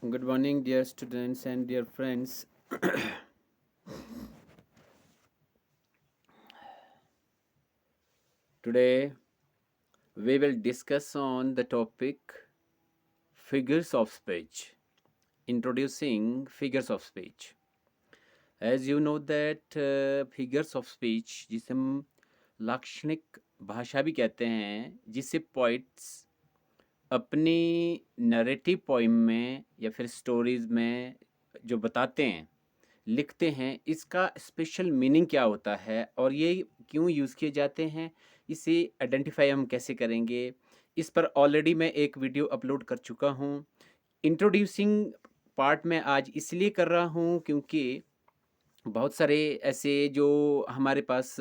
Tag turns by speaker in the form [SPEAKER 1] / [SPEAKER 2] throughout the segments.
[SPEAKER 1] Good morning, dear students and dear friends. Today we will discuss on the topic figures of speech. Introducing figures of speech. As you know that figures of speech जिसे हम लाक्षणिक भाषा भी कहते हैं, जिसे poets अपनी narrative poem में या फिर स्टोरीज में जो बताते हैं, लिखते हैं, इसका स्पेशल मीनिंग क्या होता है और ये क्यों यूज़ किए जाते हैं, इसे आइडेंटिफाई हम कैसे करेंगे, इस पर ऑलरेडी मैं एक वीडियो अपलोड कर चुका हूँ। इंट्रोड्यूसिंग पार्ट में आज इसलिए कर रहा हूँ क्योंकि बहुत सारे ऐसे जो हमारे पास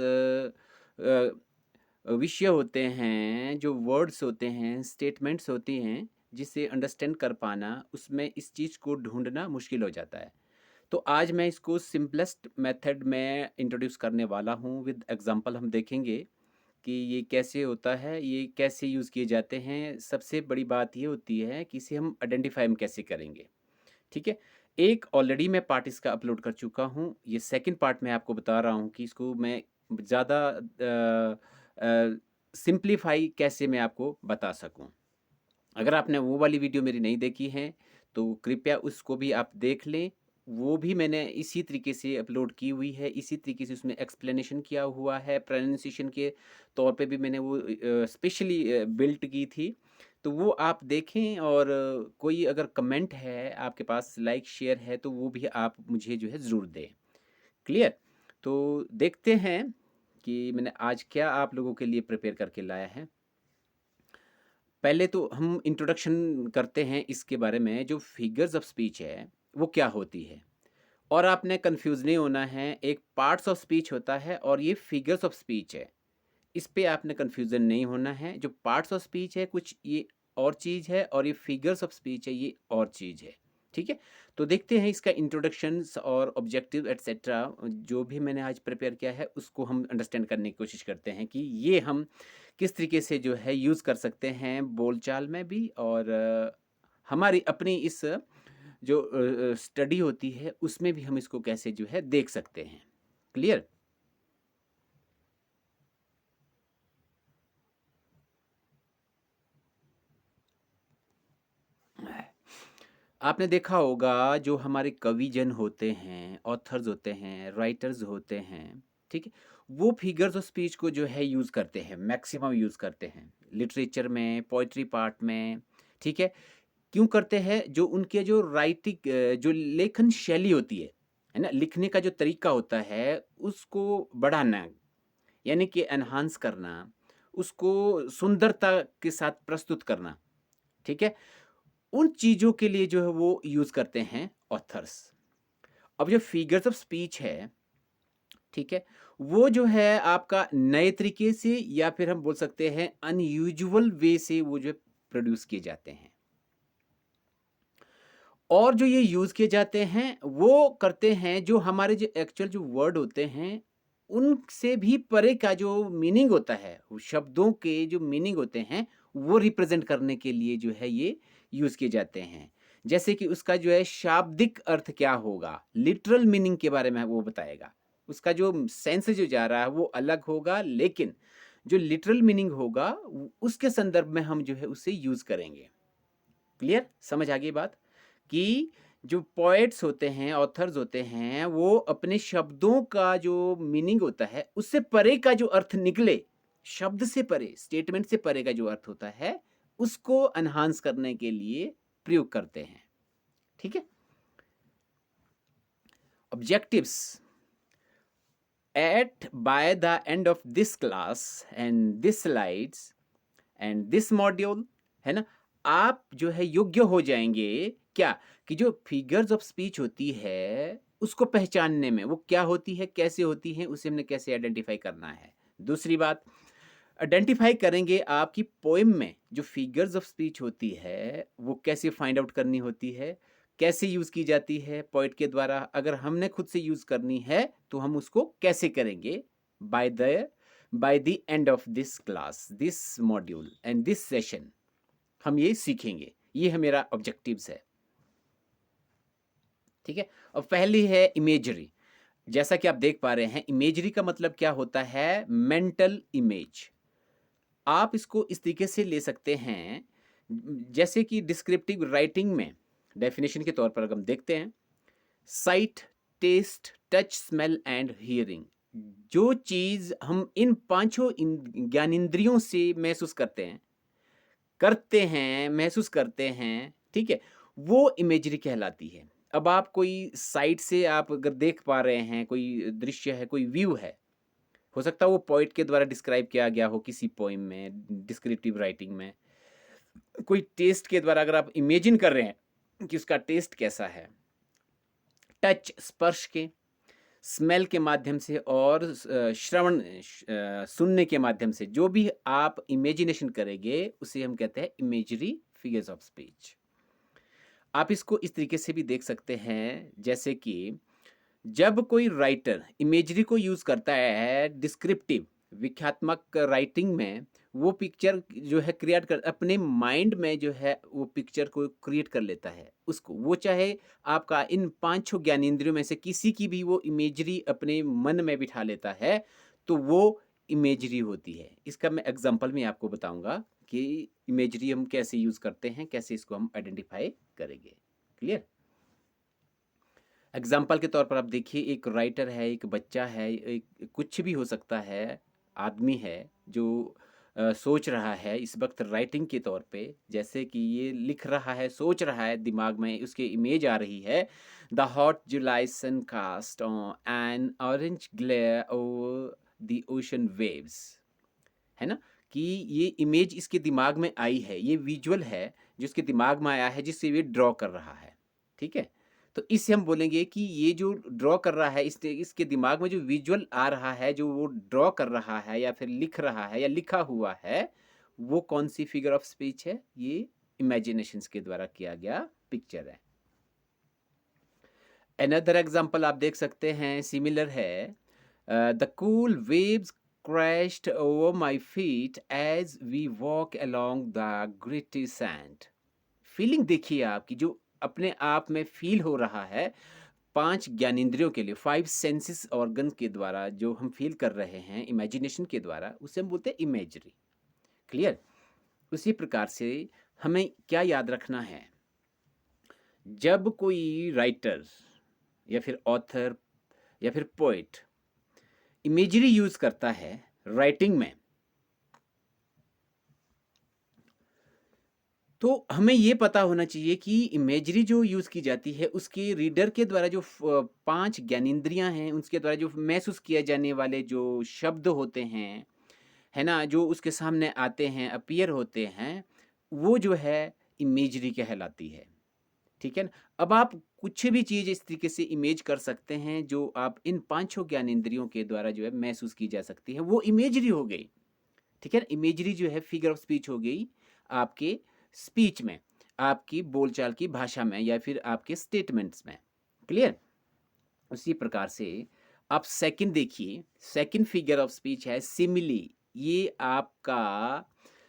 [SPEAKER 1] विषय होते हैं, जो वर्ड्स होते हैं, स्टेटमेंट्स होती हैं, जिसे अंडरस्टैंड कर पाना, उसमें इस चीज़ को ढूँढना मुश्किल हो जाता है। तो आज मैं इसको सिंपलेस्ट मेथड में इंट्रोड्यूस करने वाला हूँ। विद एग्जांपल हम देखेंगे कि ये कैसे होता है, ये कैसे यूज़ किए जाते हैं। सबसे बड़ी बात ये होती है कि इसे हम आइडेंटिफाई हम कैसे करेंगे, ठीक है? एक ऑलरेडी मैं पार्ट इसका अपलोड कर चुका हूँ। ये सेकंड पार्ट मैं आपको बता रहा हूँ कि इसको मैं ज़्यादा सिंप्लीफाई कैसे मैं आपको बता सकूँ। अगर आपने वो वाली वीडियो मेरी नहीं देखी है, तो कृपया उसको भी आप देख लें। वो भी मैंने इसी तरीके से अपलोड की हुई है, इसी तरीके से उसमें एक्सप्लेनेशन किया हुआ है, प्रोनाउंसिएशन के तौर पे भी मैंने वो स्पेशली बिल्ट की थी। तो वो आप देखें और कोई अगर कमेंट है आपके पास, लाइक, शेयर है, तो वो भी आप मुझे जो है ज़रूर दें। क्लियर? तो देखते हैं कि मैंने आज क्या आप लोगों के लिए प्रिपेयर करके लाया है। पहले तो हम इंट्रोडक्शन करते हैं इसके बारे में, जो फिगर्स ऑफ स्पीच है वो क्या होती है। और आपने कंफ्यूज नहीं होना है, एक पार्ट्स ऑफ स्पीच होता है और ये फिगर्स ऑफ स्पीच है। इस पे आपने कंफ्यूजन नहीं होना है। जो पार्ट्स ऑफ स्पीच है कुछ ये और चीज़ है, और ये फिगर्स ऑफ स्पीच है ये और चीज़ है, ठीक है? तो देखते हैं इसका इंट्रोडक्शंस और ऑब्जेक्टिव एटसेट्रा जो भी मैंने आज प्रिपेयर किया है, उसको हम अंडरस्टैंड करने की कोशिश करते हैं कि ये हम किस तरीके से जो है यूज़ कर सकते हैं बोलचाल में भी, और हमारी अपनी इस जो स्टडी होती है उसमें भी हम इसको कैसे जो है देख सकते हैं। क्लियर? आपने देखा होगा जो हमारे कवि जन होते हैं, ऑथर्स होते हैं, राइटर्स होते हैं, ठीक है? वो फिगर्स ऑफ स्पीच को जो है यूज़ करते हैं, मैक्सिमम यूज़ करते हैं। लिटरेचर में, पोएट्री पार्ट में, ठीक है? क्यों करते हैं? जो उनके जो राइटिंग जो लेखन शैली होती है ना? लिखने का जो तरीका होता है, उसको बढ़ाना, यानी कि एनहांस करना, उसको सुंदरता के साथ प्रस्तुत करना, ठीक है? उन चीज़ों के लिए जो है वो यूज़ करते हैं ऑथर्स। अब जो फिगर्स ऑफ स्पीच है, ठीक है? वो जो है आपका नए तरीके से, या फिर हम बोल सकते हैं अनयूजुअल वे से वो जो प्रोड्यूस किए जाते हैं। और जो ये यूज़ किए जाते हैं, वो करते हैं जो हमारे जो एक्चुअल जो वर्ड होते हैं, उनसे भी परे का जो मीनिंग होता है, वो शब्दों के जो मीनिंग होते हैं, वो रिप्रेज़ेंट करने के लिए जो है ये यूज़ किए जाते हैं। जैसे कि उसका जो है शाब्दिक अर्थ क्या होगा, लिटरल मीनिंग के बारे में वो बताएगा। उसका जो सेंस जो जा रहा है वो अलग होगा, लेकिन जो लिटरल मीनिंग होगा उसके संदर्भ में हम जो है उसे यूज़ करेंगे। क्लियर? समझ आ गई बात? कि जो पोएट्स होते हैं, ऑथर्स होते हैं, वो अपने शब्दों का जो मीनिंग होता है, उससे परे का जो अर्थ निकले, शब्द से परे, स्टेटमेंट से परे का जो अर्थ होता है, उसको एनहांस करने के लिए प्रयोग करते हैं। ठीक है? Objectives at by the end of this class and this slides and this module, है ना, आप जो है योग्य हो जाएंगे क्या, कि जो फिगर्स ऑफ स्पीच होती है उसको पहचानने में, वो क्या होती है, कैसे होती है, उसे हमने कैसे आइडेंटिफाई करना है। दूसरी बात, आइडेंटिफाई करेंगे आपकी पोएम में जो फिगर्स ऑफ स्पीच होती है वो कैसे फाइंड आउट करनी होती है, कैसे यूज़ की जाती है पोएट के द्वारा। अगर हमने खुद से यूज़ करनी है तो हम उसको कैसे करेंगे, by the end of this class, this module and this session हम ये सीखेंगे। ये है मेरा ऑब्जेक्टिव्स है। ठीक है? और पहली है इमेजरी। जैसा कि आप देख पा रहे हैं, इमेजरी का मतलब क्या होता है? Mental image. आप इसको इस तरीके से ले सकते हैं, जैसे कि डिस्क्रिप्टिव राइटिंग में डेफिनेशन के तौर पर अगर हम देखते हैं, sight, taste, touch, smell and hearing. जो चीज़ हम इन पाँचों ज्ञानेंद्रियों से महसूस महसूस करते हैं, ठीक है? वो इमेजरी कहलाती है। अब आप कोई साइट से आप अगर देख पा रहे हैं, कोई दृश्य है, कोई व्यू है, हो सकता है वो पोएट के द्वारा डिस्क्राइब किया गया हो किसी पोएम में, डिस्क्रिप्टिव राइटिंग में। कोई टेस्ट के द्वारा अगर आप इमेजिन कर रहे हैं कि उसका टेस्ट कैसा है, टच स्पर्श के, स्मेल के माध्यम से और सुनने के माध्यम से जो भी आप इमेजिनेशन करेंगे उसे हम कहते हैं इमेजरी फिगर्स ऑफ स्पीच। आप इसको इस तरीके से भी देख सकते हैं, जैसे कि जब कोई राइटर इमेजरी को यूज करता है डिस्क्रिप्टिव व्याख्यात्मक राइटिंग में, वो पिक्चर जो है क्रिएट कर अपने माइंड में जो है वो पिक्चर को क्रिएट कर लेता है उसको, वो चाहे आपका इन पांचों ज्ञानेंद्रियों में से किसी की भी वो इमेजरी अपने मन में बिठा लेता है, तो वो इमेजरी होती है। इसका मैं एग्जांपल में आपको बताऊंगा कि इमेजरी हम कैसे यूज करते हैं, कैसे इसको हम आइडेंटिफाई करेंगे। क्लियर? एग्जाम्पल के तौर पर आप देखिए, एक राइटर है, एक बच्चा है, एक कुछ भी हो सकता है, आदमी है जो सोच रहा है इस वक्त राइटिंग के तौर पे, जैसे कि ये लिख रहा है, सोच रहा है, दिमाग में उसके इमेज आ रही है, the hot July sun cast an orange glare over the ocean waves, है ना? कि ये इमेज इसके दिमाग में आई है, ये विजुअल है जो इसके दिमाग में आया है, जिससे ये ड्रॉ कर रहा है। ठीक है? तो इससे हम बोलेंगे कि ये जो ड्रॉ कर रहा है, इसके दिमाग में जो विजुअल आ रहा है, जो वो ड्रॉ कर रहा है या फिर लिख रहा है या लिखा हुआ है, वो कौन सी फिगर ऑफ स्पीच है? ये इमेजिनेशंस के द्वारा किया गया पिक्चर है। अनदर एग्जांपल आप देख सकते हैं, सिमिलर है, the cool waves crashed over my feet as we walk along the gritty sand। Feeling देखिए आपकी, जो अपने आप में फील हो रहा है, पांच ज्ञानेंद्रियों के लिए, फाइव सेंसेस ऑर्गन के द्वारा जो हम फील कर रहे हैं इमेजिनेशन के द्वारा, उसे हम बोलते हैं इमेजरी। क्लियर? उसी प्रकार से हमें क्या याद रखना है, जब कोई राइटर या फिर ऑथर या फिर पोएट इमेजरी यूज करता है राइटिंग में, तो हमें ये पता होना चाहिए कि इमेजरी जो यूज़ की जाती है उसके रीडर के द्वारा जो पांच ज्ञानेंद्रियां हैं, उसके द्वारा जो महसूस किए जाने वाले जो शब्द होते हैं, है ना, जो उसके सामने आते हैं, अपीयर होते हैं, वो जो है इमेजरी कहलाती है। ठीक है ना? अब आप कुछ भी चीज़ इस तरीके से इमेज कर सकते हैं जो आप इन पांचों ज्ञानेंद्रियों के द्वारा जो है महसूस की जा सकती है, वो इमेजरी हो गई। ठीक है ना? इमेजरी जो है फिगर ऑफ स्पीच हो गई आपके स्पीच में, आपकी बोलचाल की भाषा में या फिर आपके स्टेटमेंट्स में। क्लियर? उसी प्रकार से आप सेकंड देखिए, सेकंड फिगर ऑफ स्पीच है सिमिली। ये आपका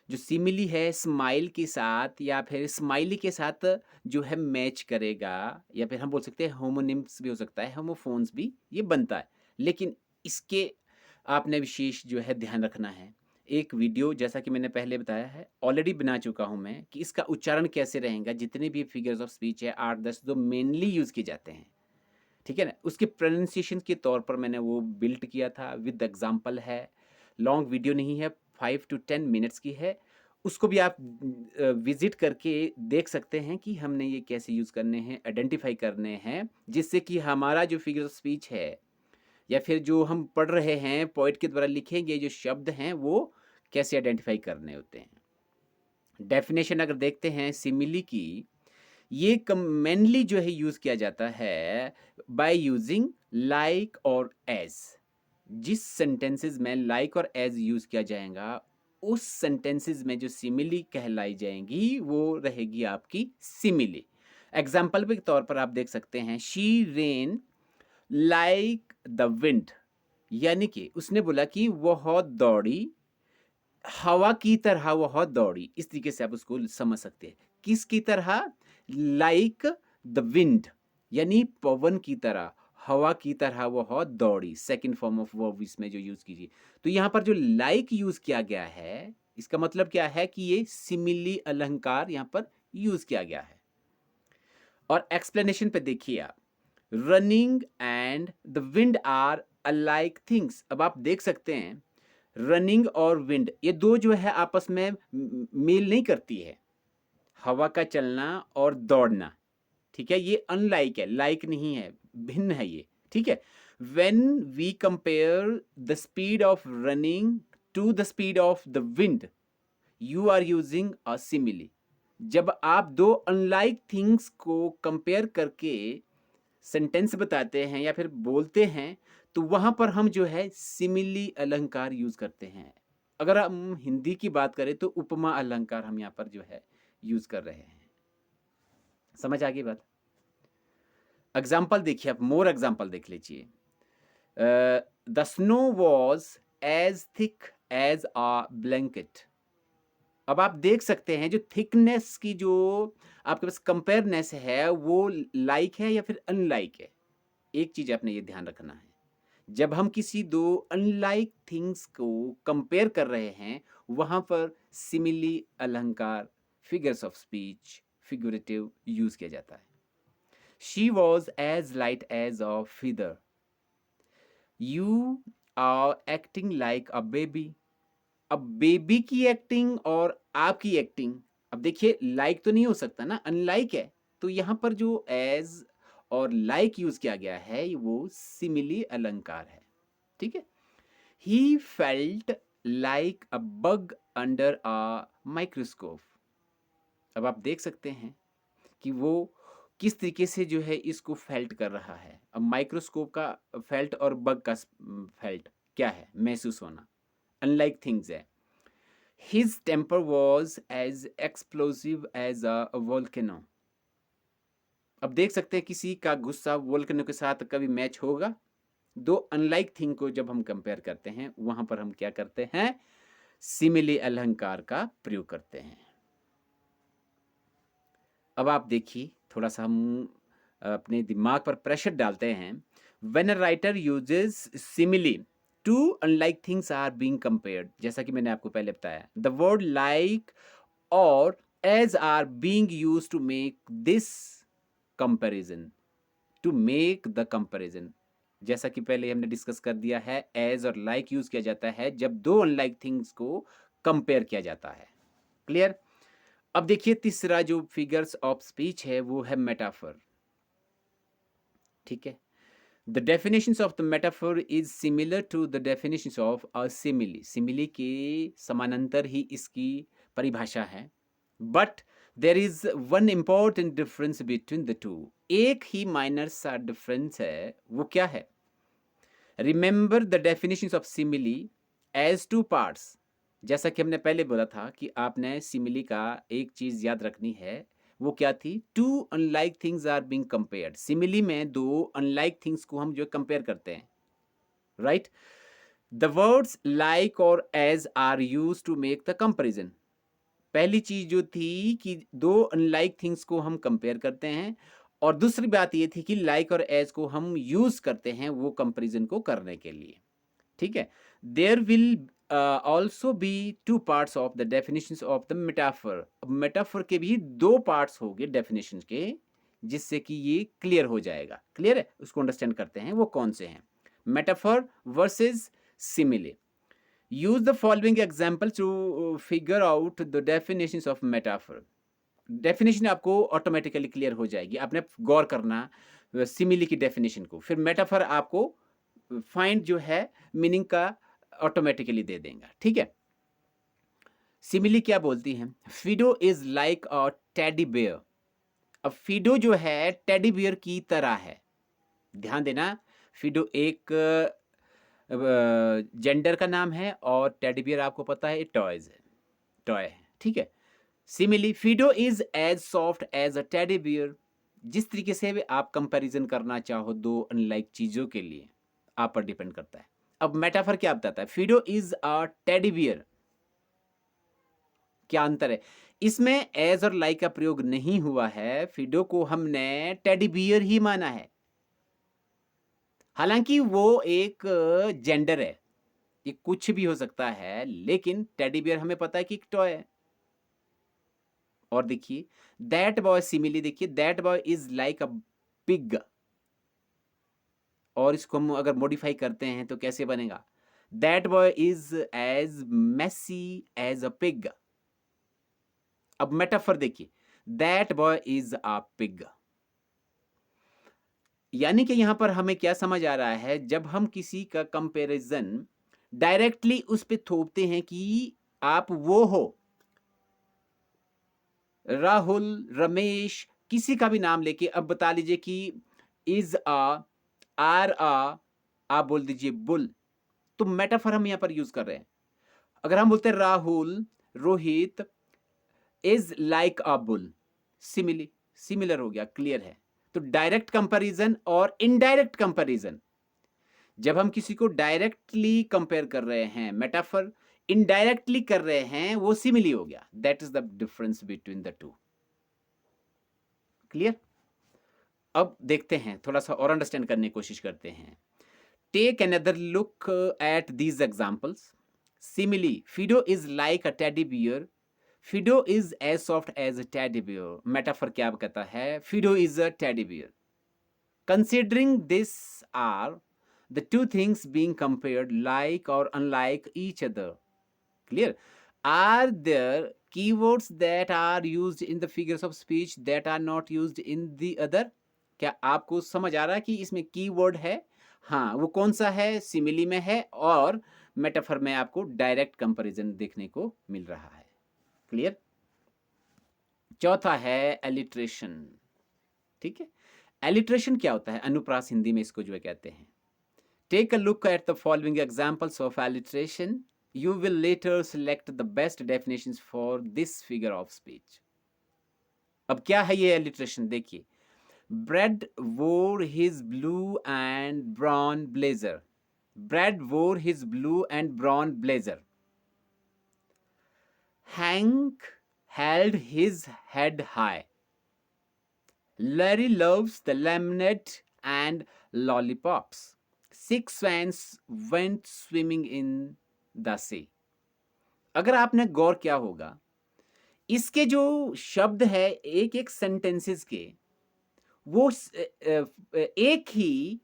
[SPEAKER 1] जो सिमिली है स्माइल के साथ या फिर स्माइली के साथ जो है मैच करेगा, या फिर हम बोल सकते हैं होमोनिम्स भी हो सकता है, होमोफोन्स भी ये बनता है। लेकिन इसके आपने विशेष जो है ध्यान रखना है। एक वीडियो जैसा कि मैंने पहले बताया है, ऑलरेडी बना चुका हूँ मैं, कि इसका उच्चारण कैसे रहेगा, जितने भी फिगर्स ऑफ स्पीच है 8-10 जो मेनली यूज़ किए जाते हैं। ठीक है ना? उसके प्रोनाउंसिएशन के तौर पर मैंने वो बिल्ड किया था, विद एग्जांपल है। लॉन्ग वीडियो नहीं है, 5 टू 10 मिनट्स की है। उसको भी आप विज़िट करके देख सकते हैं कि हमने ये कैसे यूज़ करने हैं, आइडेंटिफ़ाई करने हैं, जिससे कि हमारा जो फिगर ऑफ स्पीच है या फिर जो हम पढ़ रहे हैं, पोएट के द्वारा लिखे गए जो शब्द हैं, वो कैसे आइडेंटिफ़ाई करने होते हैं। डेफ़िनेशन अगर देखते हैं सिमिली की, ये मेनली जो है यूज़ किया जाता है बाय यूजिंग लाइक और एज। जिस सेंटेंसेस में लाइक और एज यूज़ किया जाएगा, उस सेंटेंसेस में जो सिमिली कहलाई जाएंगी वो रहेगी आपकी सिमिली। एग्जाम्पल के तौर पर आप देख सकते हैं, she rain like the wind, यानी कि उसने बोला कि वह दौड़ी हवा की तरह, वह दौड़ी। इस तरीके से आप उसको समझ सकते हैं। किसकी तरह? लाइक द विंड, यानी पवन की तरह, हवा की तरह वह दौड़ी। सेकंड फॉर्म ऑफ वर्ब इसमें जो यूज कीजिए, तो यहाँ पर जो लाइक यूज किया गया है, इसका मतलब क्या है कि ये सिमिली अलंकार यहाँ पर यूज किया गया है। और एक्सप्लेनेशन पे देखिए आप, running and the wind are alike things. अब आप देख सकते हैं रनिंग और विंड ये दो जो है आपस में मेल नहीं करती है। हवा का चलना और दौड़ना, ठीक है, ये अनलाइक है, लाइक नहीं है, भिन्न है ये, ठीक है। When we compare the speed of running to the speed of the wind, you are using a simile. जब आप दो अनलाइक थिंग्स को कंपेयर करके सेंटेंस बताते हैं या फिर बोलते हैं, तो वहां पर हम जो है सिमिली अलंकार यूज करते हैं। अगर हम हिंदी की बात करें तो उपमा अलंकार हम यहाँ पर जो है यूज कर रहे हैं। समझ आ गई बात? एग्जाम्पल देखिए, आप मोर एग्जाम्पल देख लीजिए। The snow was as thick as a blanket. अब आप देख सकते हैं जो थिकनेस की जो आपके पास कंपेयरनेस है वो लाइक है या फिर अनलाइक है। एक चीज आपने ये ध्यान रखना है, जब हम किसी दो अनलाइक थिंग्स को कंपेयर कर रहे हैं, वहां पर सिमिली अलंकार, figures of speech, figurative use किया जाता है। She was as light as a feather. You are acting like a baby. अब बेबी की एक्टिंग और आपकी एक्टिंग, अब देखिए लाइक तो नहीं हो सकता ना, अनलाइक है। तो यहां पर जो एज और लाइक यूज किया गया है वो सिमिली अलंकार है, ठीक है। He felt like a bug under a microscope. अब आप देख सकते हैं कि वो किस तरीके से जो है इसको फेल्ट कर रहा है। अब माइक्रोस्कोप का फेल्ट और बग का फेल्ट क्या है? महसूस होना, अनलाइक थिंग्स है। His temper was as explosive as a volcano. अब देख सकते हैं किसी का गुस्सा वोल्केनो के साथ कभी मैच होगा? दो अनलाइक थिंग को जब हम कंपेयर करते हैं वहां पर हम क्या करते हैं? सिमिली अलंकार का प्रयोग करते हैं। अब आप देखिए, थोड़ा सा हम अपने दिमाग पर प्रेशर डालते हैं। When a writer uses simile, two unlike things are being compared, जैसा कि मैंने आपको पहले बताया, द वर्ड लाइक और as are being used to make this comparison, to make the comparison। जैसा कि पहले हमने डिस्कस कर दिया है, as और like यूज किया जाता है जब दो अनलाइक थिंग्स को कंपेयर किया जाता है। क्लियर? अब देखिए तीसरा जो फिगर्स ऑफ स्पीच है वो है मेटाफर, ठीक है। The definitions of the metaphor is similar to the definitions of a simile. Simile के समानांतर ही इसकी परिभाषा है। But there is one important difference between the two. एक ही माइनर सा डिफरेंस है, वो क्या है? Remember the definitions of simile as two parts. जैसा कि हमने पहले बोला था कि आपने सिमिली का एक चीज याद रखनी है, वो क्या थी? Two unlike things are being compared. Simile में दो अनलाइक थिंग्स को हम जो कंपेयर करते हैं, राइट। द वर्ड्स लाइक और as are use to make the comparison. पहली चीज जो थी कि दो अनलाइक थिंग्स को हम कंपेयर करते हैं, और दूसरी बात ये थी कि लाइक और एज को हम यूज करते हैं वो कंपेरिजन को करने के लिए, ठीक है। There will also be two parts of the definition of the metaphor. Metaphor के भी दो पार्ट्स होंगे डेफिनेशन के, जिससे कि ये क्लियर हो जाएगा। क्लियर है? उसको अंडरस्टैंड करते हैं वो कौन से हैं। Metaphor versus simile. Use the following example to figure out the definitions of metaphor. Definition आपको ऑटोमेटिकली क्लियर हो जाएगी, आपने गौर करना सिमिली की डेफिनेशन को, फिर मेटाफर आपको फाइंड जो है मीनिंग का ऑटोमेटिकली दे देगा, ठीक है। सिमिली क्या बोलती है? Fido is like a teddy bear. अब फिडो जो है टेडी बियर की तरह है। ध्यान देना, फिडो एक जेंडर का नाम है और टेडी बियर आपको पता है टॉयज है, टॉय है, ठीक है। Simile Fido is as soft as a teddy bear. जिस तरीके से भी आप कंपैरिजन करना चाहो दो अनलाइक चीजों के लिए, आप पर डिपेंड करता है। अब मेटाफर क्या बताता है? Fido is a teddy beer. क्या अंतर है? इसमें एज और लाइक का प्रयोग नहीं हुआ है, फिडो को हमने टेडी बियर ही माना है। हालांकि वो एक जेंडर है, ये कुछ भी हो सकता है, लेकिन टेडी बियर हमें पता है कि एक टॉय है। और देखिए दैट बॉय, सिमिली देखिए, that boy is like a pig, और इसको हम अगर मॉडिफाई करते हैं तो कैसे बनेगा? That boy is as messy as a pig. अब मेटाफर देखिए, that boy is a pig, यानी कि यहां पर हमें क्या समझ आ रहा है, जब हम किसी का कंपैरिजन डायरेक्टली उस पे थोपते हैं कि आप वो हो, राहुल, रमेश, किसी का भी नाम लेके अब बता लीजिए कि इज आ, आर आ, आप बोल दीजिए बुल, तो मेटाफर हम यहां पर यूज कर रहे हैं। अगर हम बोलते हैं Rahul, Rohit is like a bull, simile, similar हो गया, क्लियर है। तो डायरेक्ट कंपैरिजन और इनडायरेक्ट कंपैरिजन, जब हम किसी को डायरेक्टली कंपेयर कर रहे हैं मेटाफर, इनडायरेक्टली कर रहे हैं वो सिमिली हो गया। That is the difference between the to. Clear? अब देखते हैं, थोड़ा सा और अंडरस्टैंड करने की कोशिश करते हैं। Take another look at these examples. Simile, Fido is like a teddy bear, Fido is as soft as a teddy bear. Metaphor क्या कहता है? Fido is a teddy bear. Considering this, are the two things being compared like or unlike each other? Clear? Are there keywords that are used in the figures of speech that are not used in the other? क्या आपको समझ आ रहा है कि इसमें keyword है? हाँ, वो कौन सा है? सिमिली में है, और मेटाफर में आपको डायरेक्ट कंपैरिजन देखने को मिल रहा है। क्लियर? चौथा है एलिट्रेशन। ठीक है, एलिट्रेशन क्या होता है? अनुप्रास हिंदी में इसको जो है कहते हैं। Take a look at the following examples of alliteration, you will later select the best definitions for this figure of speech. अब क्या है ये एलिट्रेशन? देखिए, Brad wore his blue and brown blazer, Brad wore his blue and brown blazer, Hank held his head high, Larry loves the lemonade and lollipops. Six swans went swimming in the sea. अगर आपने गौर किया होगा, इसके जो शब्द है एक एक सेंटेंसेस के, वो एक ही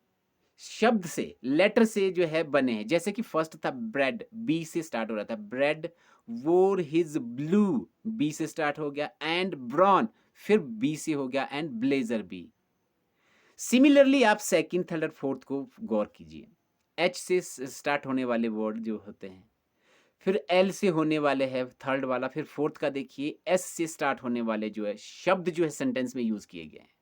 [SPEAKER 1] शब्द से, लेटर से जो है बने हैं। जैसे कि फर्स्ट था ब्रेड, बी से स्टार्ट हो रहा था, bread wore his blue, B से स्टार्ट हो गया, एंड ब्राउन, फिर बी से हो गया, एंड ब्लेजर बी। सिमिलरली आप सेकंड, थर्ड और फोर्थ को गौर कीजिए। एच से स्टार्ट होने वाले वर्ड जो होते हैं, फिर एल से होने वाले हैं थर्ड वाला, फिर फोर्थ का देखिए एस से स्टार्ट होने वाले जो है शब्द जो है सेंटेंस में यूज किए गए हैं।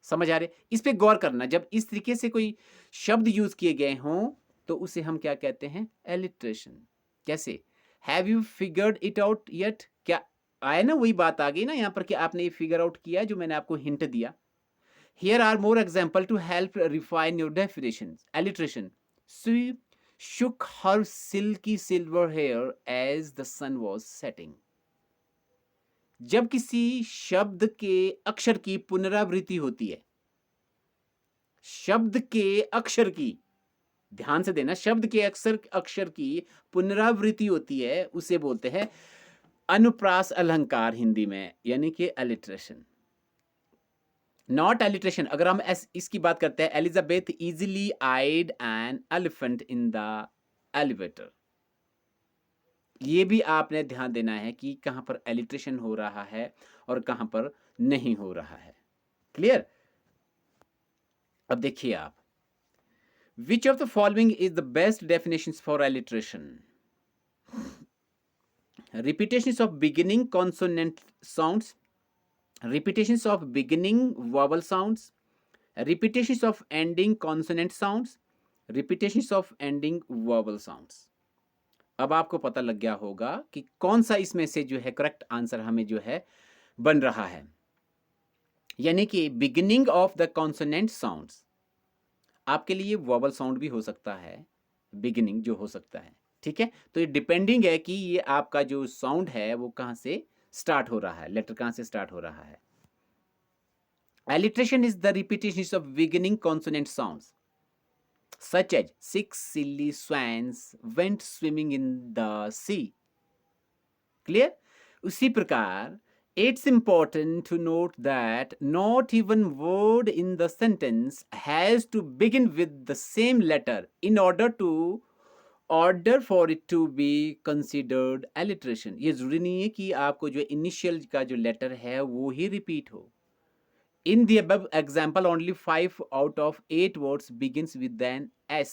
[SPEAKER 1] समझ आ रहे? इस पे गौर करना, जब इस तरीके से कोई शब्द यूज किए गए हों तो उसे हम क्या कहते हैं? एलिट्रेशन। कैसे? Have you figured it out yet? क्या आया ना, वही बात आ गई ना यहाँ पर कि आपने ये फिगर आउट किया जो मैंने आपको हिंट दिया। Here are more examples to help refine your definitions. Alliteration. She shook her silky silver hair as the sun was setting. जब किसी शब्द के अक्षर की पुनरावृत्ति होती है, शब्द के अक्षर की, ध्यान से देना, शब्द के अक्षर की पुनरावृत्ति होती है, उसे बोलते हैं अनुप्रास अलंकार हिंदी में, यानी कि एलिट्रेशन। Not alliteration. अगर हम इसकी बात करते हैं, Elizabeth easily eyed an elephant in the elevator, ये भी आपने ध्यान देना है कि कहां पर एलिट्रेशन हो रहा है और कहां पर नहीं हो रहा है। क्लियर? अब देखिए आप, which of the following is the best definition for alliteration? Repetition of beginning consonant sounds, repetitions of beginning vowel sounds, repetitions of ending consonant sounds, repetitions of ending vowel sounds। अब आपको पता लग गया होगा कि कौन सा इसमें से जो है करेक्ट आंसर हमें जो है बन रहा है, यानी कि beginning of the consonant sounds. आपके लिए वॉवल साउंड भी हो सकता है, बिगिनिंग जो हो सकता है, ठीक है, तो ये डिपेंडिंग है कि ये आपका जो साउंड है वो कहाँ से स्टार्ट हो रहा है, लेटर कहाँ से स्टार्ट हो रहा है। Alliteration is the repetition of beginning consonant sounds, such as 6 silly swans went swimming in the sea. Clear? उसी प्रकार, it's important to note that not even word in the sentence has to begin with the same letter in order for it to be considered alliteration. ये जरूरी नहीं है कि आपको जो initial का जो लेटर है वो ही रिपीट हो। In the above example, only 5 out of 8 words begins with an S.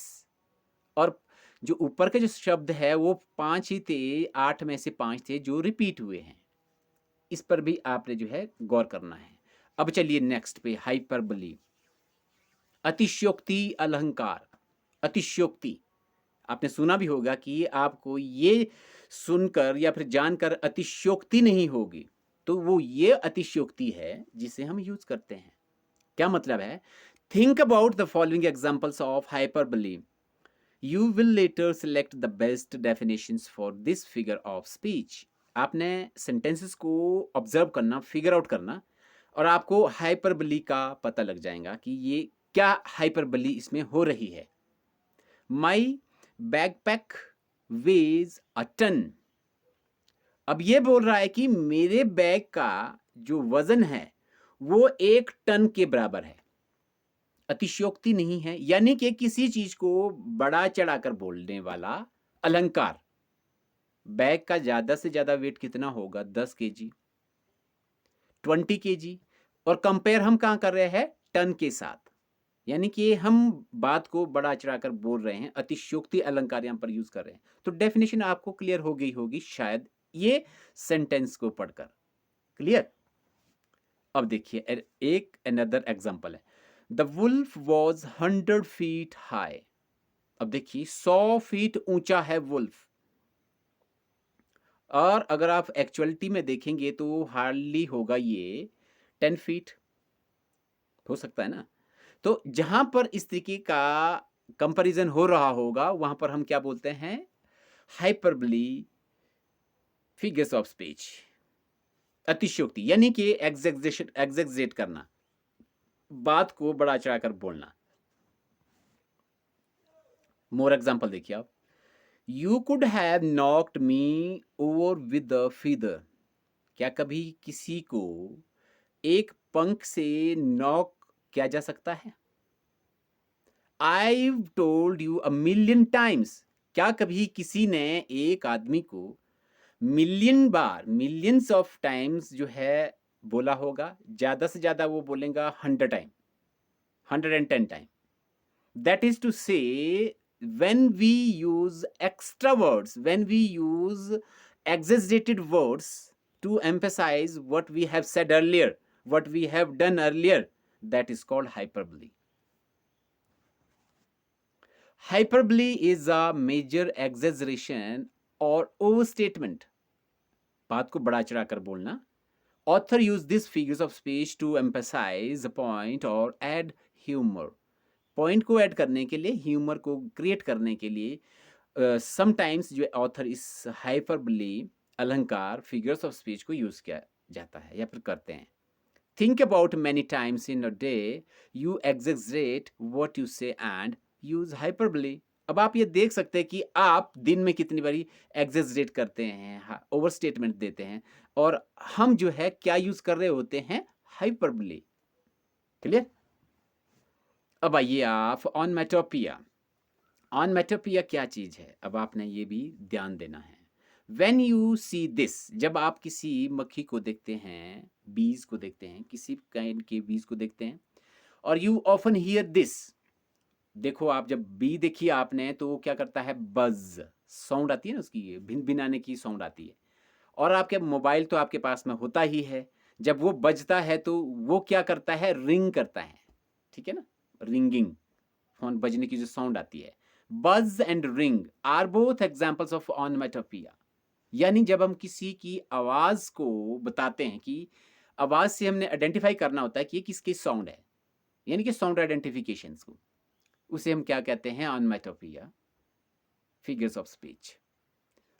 [SPEAKER 1] और जो ऊपर के जो शब्द है वो 5 ही थे, 8 में से 5 थे जो रिपीट हुए हैं। इस पर भी आपने जो है गौर करना है। अब चलिए नेक्स्ट पे, हाइपरबली, अतिशयोक्ति अलंकार। अतिशयोक्ति आपने सुना भी होगा कि आपको ये सुनकर या फिर जानकर अतिशयोक्ति नहीं होगी, तो वो ये अतिशयोक्ति है जिसे हम यूज करते हैं। क्या मतलब है? Think about the following examples of hyperbole. You will later select the best definitions for this figure of speech. आपने सेंटेंसेस को ऑब्जर्व करना, फिगर आउट करना, और आपको हाइपरबली का पता लग जाएगा कि ये क्या हाइपरबली इसमें हो रही है। माई बैकपैक वेज अ टन। अब ये बोल रहा है कि मेरे बैग का जो वजन है वो 1 टन के बराबर है। अतिशयोक्ति नहीं है, यानी कि किसी चीज को बड़ा चढ़ाकर बोलने वाला अलंकार। बैग का ज्यादा से ज्यादा वेट कितना होगा? 10 केजी, 20 केजी, और कंपेयर हम कहां कर रहे हैं? टन के साथ। यानी कि हम बात को बड़ा चढ़ाकर बोल रहे हैं, अतिशयोक्ति अलंकार यहां पर यूज कर रहे हैं। तो डेफिनेशन आपको क्लियर हो गई होगी शायद ये सेंटेंस को पढ़कर। क्लियर? अब देखिए एक अनदर एग्जांपल है। The wolf was 100 feet high. अब देखिए 100 फीट ऊंचा है वुल्फ, और अगर आप एक्चुअलिटी में देखेंगे तो हार्डली होगा ये 10 फीट, हो सकता है ना। तो जहां पर इस तरीके का कंपैरिजन हो रहा होगा वहां पर हम क्या बोलते हैं? Hyperbole figures of speech. अतिशयोक्ति यानी कि एग्जेगरेट करना, बात को बढ़ा चढ़ाकर बोलना। मोर एग्जांपल देखिए आप। You could have knocked me over with the feather. क्या कभी किसी को एक पंख से नॉक किया जा सकता है? I've told you a million times। क्या कभी किसी ने एक आदमी को million bar, millions of times जो है बोला होगा? ज्यादा से ज्यादा वो बोलेगा 100 time, 110 time. That is to say, when we use extra words, when we use exaggerated words to emphasize what we have said earlier, what we have done earlier, that is called hyperbole. Hyperbole is a major exaggeration or overstatement. बात को बढ़ा चढ़ाकर बोलना। Author use these figures of speech to emphasize a point or add humor. Point को add करने के लिए, humour को क्रिएट करने के लिए समटाइम्स जो ऑथर इस हाइपरबली अलंकार, फिगर्स ऑफ स्पीच को यूज किया जाता है या फिर करते हैं। Think about many times in a day you exaggerate what you say and use hyperbole. अब आप ये देख सकते हैं कि आप दिन में कितनी बारी एग्जेगरेट करते हैं, ओवर स्टेटमेंट देते हैं, और हम जो है क्या यूज कर रहे होते हैं? हाइपरबली। क्लियर? अब आइए आप ऑनमेटोपिया। ऑनमेटोपिया क्या चीज है? अब आपने ये भी ध्यान देना है। When you see this, जब आप किसी मक्खी को देखते हैं, बीज को देखते हैं, किसी काइंड के बीज को देखते हैं, और यू ऑफन हियर दिस। देखो आप जब बी देखी आपने तो वो क्या करता है? बज साउंड आती है ना उसकी, भिन भिनाने की साउंड आती है। और आपके मोबाइल तो आपके पास में होता ही है, जब वो बजता है तो वो क्या करता है? रिंग करता है। ठीक है ना, रिंगिंग, फोन बजने की जो साउंड आती है। Buzz and ring are both examples of onomatopoeia. यानी जब हम किसी की आवाज को बताते हैं, कि आवाज से हमने आइडेंटिफाई करना होता है कि ये किसकी साउंड है, यानी कि साउंड आइडेंटिफिकेशन को, उसे हम क्या कहते हैं? Onomatopoeia, figures of speech.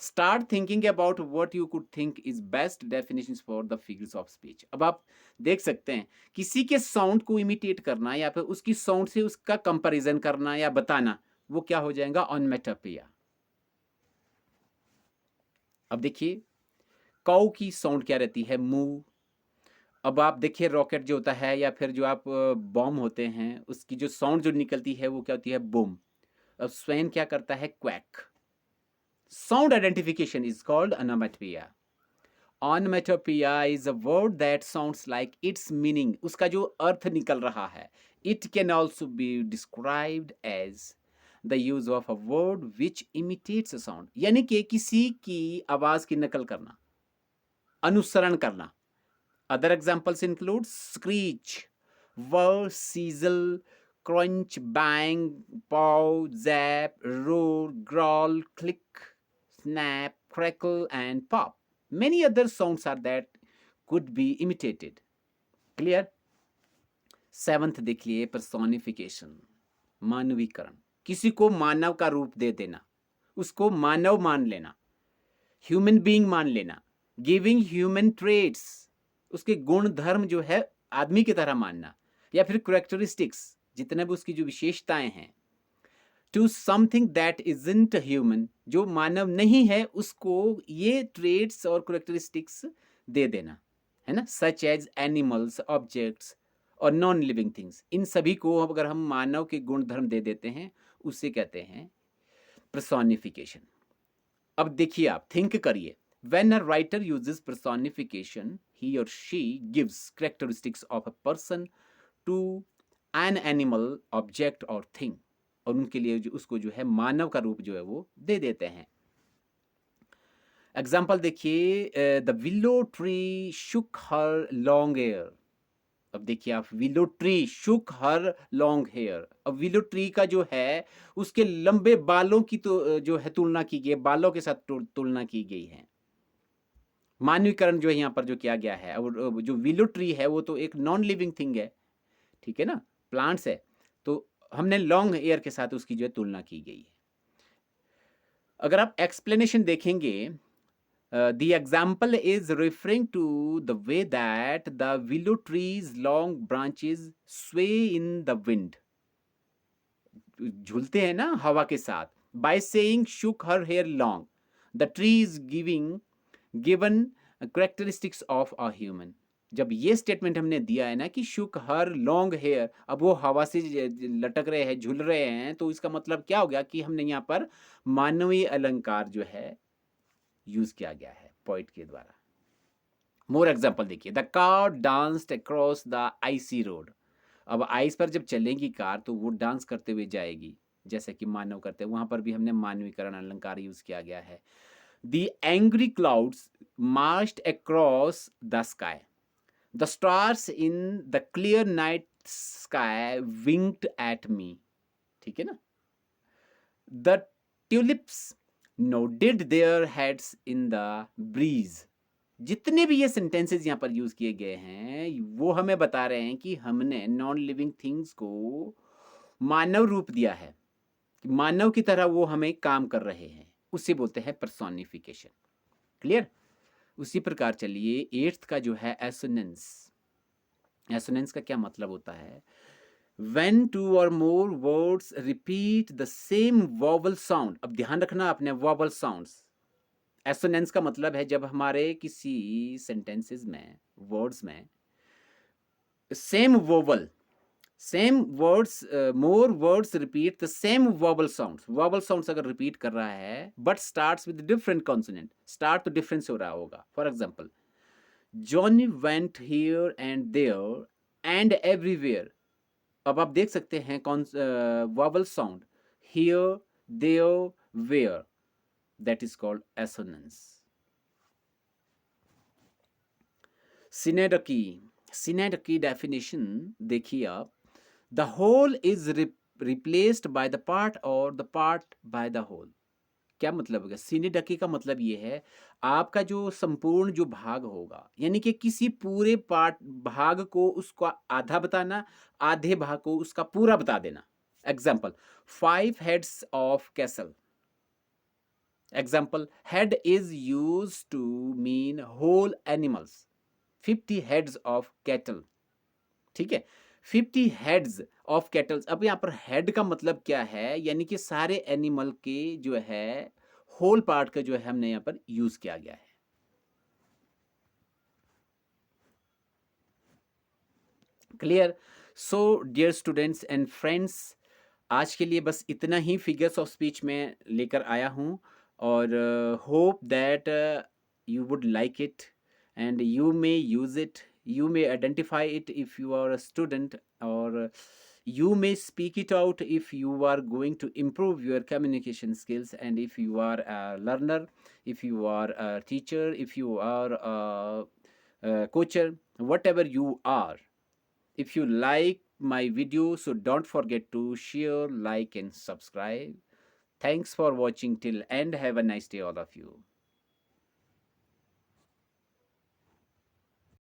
[SPEAKER 1] Start thinking about what you could think is best definitions for the figures of speech. अब आप देख सकते हैं किसी के साउंड को इमिटेट करना या फिर उसकी साउंड से उसका कंपैरिजन करना या बताना, वो क्या हो जाएगा, ऑनमेटोपिया। अब देखिए काऊ की साउंड क्या रहती है, मू। अब आप देखिए रॉकेट जो होता है या फिर जो आप बॉम्ब होते हैं उसकी जो साउंड जो निकलती है वो क्या होती है, बूम। अब स्वैन क्या करता है, quack. Sound identification is called onomatopoeia. Onomatopoeia is a word that sounds like its meaning, उसका जो अर्थ निकल रहा है। It can also be described as the use of a word which imitates a sound, यानी कि किसी की आवाज की नकल करना, अनुसरण करना। Other examples include screech, whir, sizzle, crunch, bang, pow, zap, roar, growl, click, snap, crackle, and pop. Many other sounds are that could be imitated. Clear? Seventh देखिए personification, मानवीकरण। किसी को मानव का रूप दे देना, उसको मानव मान लेना, ह्यूमन बीइंग मान लेना, गिविंग ह्यूमन ट्रेट्स, उसके गुण धर्म जो है आदमी की तरह मानना, या फिर करेक्टरिस्टिक्स, जितने भी उसकी जो विशेषताएं हैं, to something that isn't human, जो मानव नहीं है उसको ये ट्रेट्स और करेक्टरिस्टिक्स दे देना, है ना, सच एज एनिमल्स, ऑब्जेक्ट्स और नॉन लिविंग थिंग्स। इन सभी को अगर हम मानव के गुण धर्म दे देते हैं उसे कहते हैं पर्सोनिफिकेशन। अब देखिए आप थिंक करिए, when a writer uses personification he or she gives characteristics of a person to an animal, object or thing, और उनके लिए जो उसको जो है मानव का रूप जो है वो दे देते हैं। एग्जाम्पल देखिए, the willow tree shook her long hair. अब देखिए आप, willow tree shook her long hair. अब विलो ट्री का जो है उसके लंबे बालों की तो जो है तुलना की गई है, बालों के साथ तुलना की गई है। मानवीकरण जो है यहाँ पर जो किया गया है, और जो विलो ट्री है वो तो एक नॉन लिविंग थिंग है, ठीक है ना, प्लांट्स है, तो हमने लॉन्ग एयर के साथ उसकी जो है तुलना की गई है। अगर आप एक्सप्लेनेशन देखेंगे, the example is referring to the way that the willow tree's long branches sway in the wind, झूलते हैं ना हवा के साथ। By saying shook her hair long, the tree is given characteristics of a human. जब ये statement हमने दिया है ना कि शुक हर लॉन्ग हेयर, अब वो हवा से लटक रहे हैं, झूल रहे हैं, तो इसका मतलब क्या हो गया कि हमने यहाँ पर मानवीय अलंकार जो है यूज किया गया है पोइट के द्वारा। मोर एग्जाम्पल देखिए, the car danced across the icy road. अब आइस पर जब चलेगी कार तो वो डांस करते हुए जाएगी, जैसे कि मानव करते हैं, वहां पर भी हमने मानवीकरण अलंकार यूज किया गया है। The angry clouds marched across the sky. The stars in the clear night sky winked at me. ठीक है ना? The tulips nodded their heads in the breeze. जितने भी ये सेंटेंसेस यहाँ पर यूज किए गए हैं वो हमें बता रहे हैं कि हमने नॉन लिविंग थिंग्स को मानव रूप दिया है, मानव की तरह वो हमें काम कर रहे हैं, उसे बोलते हैं पर्सोनिफिकेशन। क्लियर? उसी प्रकार चलिए एट्थ का जो है एसोनेंस। एसोनेंस का क्या मतलब होता है, when two or more words repeat the same vowel sound। अब ध्यान रखना आपने vowel sounds। एसोनेंस का मतलब है जब हमारे किसी सेंटेंसेस में, वर्ड्स में same vowel, same words, more words repeat the same vowel sounds. Vowel sounds अगर रिपीट कर रहा है but starts with different consonant, start तो डिफरेंस हो रहा होगा। For example, Johnny went here and there and everywhere. अब आप देख सकते हैं कौन vowel sound, here, there, where, that is called assonance. Synecdoche, synecdoche definition देखिए आप, the whole is replaced by the part और the part by the whole. क्या मतलब होगा, सिनेडकी का मतलब ये है आपका जो संपूर्ण जो भाग होगा, यानी कि किसी पूरे पार्ट भाग को उसका आधा बताना, आधे भाग को उसका पूरा बता देना। Example, 5 heads of castle. Example, head is used to mean whole animals. 50 heads of cattle. ठीक है, 50 हेड्स ऑफ कैटल्स। अब यहाँ पर हेड का मतलब क्या है, यानी कि सारे एनिमल के जो है होल पार्ट का जो है हमने यहाँ पर यूज किया गया है। Clear? So dear students and friends, आज के लिए बस इतना ही फिगर्स ऑफ स्पीच में लेकर आया हूँ, और hope that you would like it and you may use it, you may identify it if you are a student, or you may speak it out if you are going to improve your communication skills, and if you are a learner, if you are a teacher, if you are a coacher, whatever you are. If you like my video, so don't forget to share, like and subscribe. Thanks for watching till end. Have a nice day all of you.